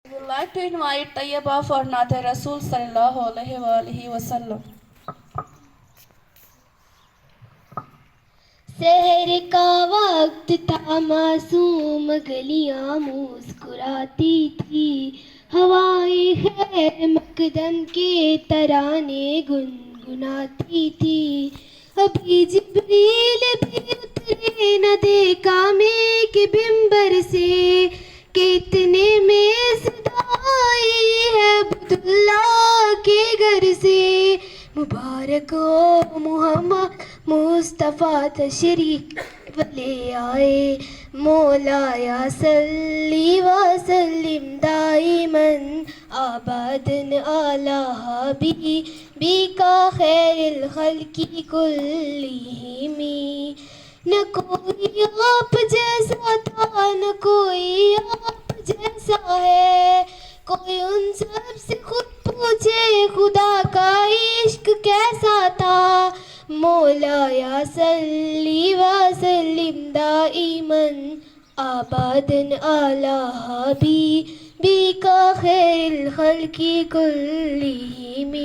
We would like to invite Tayyaba for Naat Rasul sallallahu alaihi wasallam. سحر کا وقت تھا معصوم گلیاں مسکراتی تھی ہوائیں خیر مقدم کے ترانے گنگناتی تھی ابھی جبریل بھی اترے نہ دیکھا میں کہ بمبر سے کہ اتنے میں صدا آئی ہے عبداللہ کے گھر سے مبارک ہو محمد مصطفیٰ تشریف لے آئے مولا یا صلی وسلم دائماً ابداً علی حبیبک خیر الخلق کلہم نہ کوئی آپ جیسا تھا نہ کوئی آپ جیسا ہے کوئی ان سب سے خود پوچھے خدا کا عشق کیسا تھا مولا یا صلی وسلم دائماً ابداً علی حبیبک خیر الخلق کلہم